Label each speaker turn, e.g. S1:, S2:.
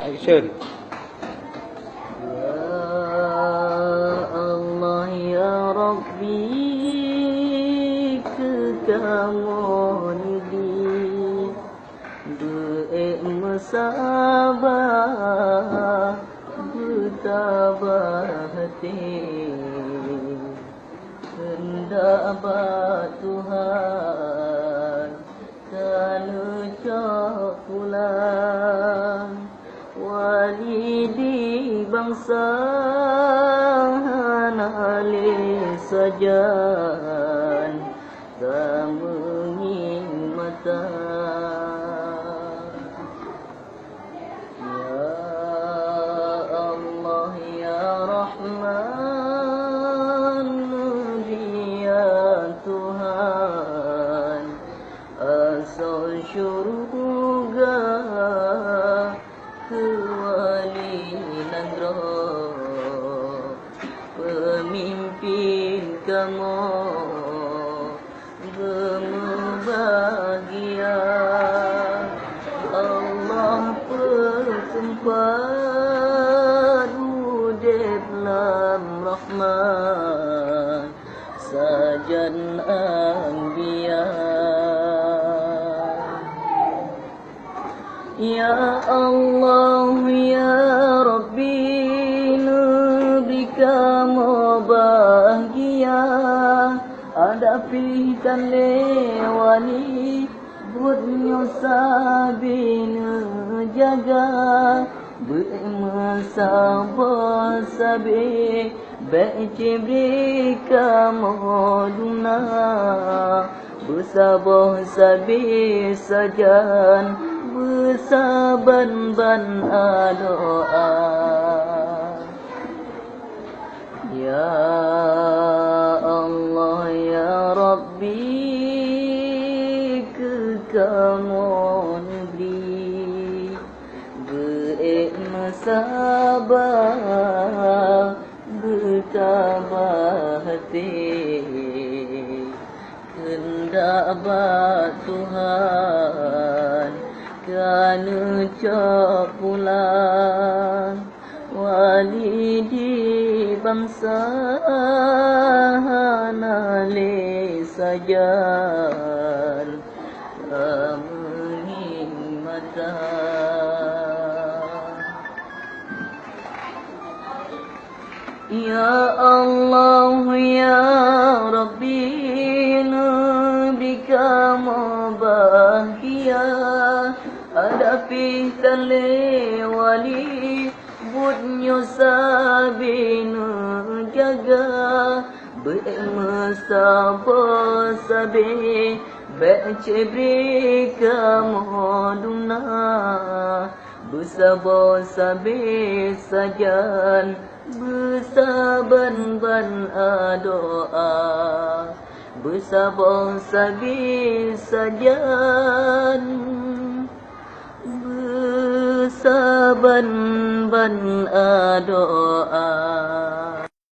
S1: Action.
S2: Ya Allah ya Rabbi, kekamu di bersabah bertabah hati, hendak Tuhan kan ucap pulang walidi bangsa nali sajan tamengin mata. Ya Allah ya Rahman, dia Tuhan asal syurga kewalian roh, pemimpin kamu berbahagia. Allah persempat udip lam rahman sajan anbiya. Ya Allah ya Rabbi, negeri kamu bahagia, hadapi kan lewani budnya sabin jaga bermasabar sabi becibri kamu duna bersabar sabi sajan bersaban-ban doa. Ya Allah ya Rabbi, kekamu negeri bersabar bertabah hati, hendak Tuhan kan ucap pulang walidi bangsa nali sajan tamengin mata. Ya Allah ya Rabbi, negeri kamu bahagia, hadapi kan lewali budnya sabin jaga bermasabar sabi becibri kamu duna bersabar sabi sajan bersaban-ban doa. Bersabar sabi sajan bersaban-ban doa.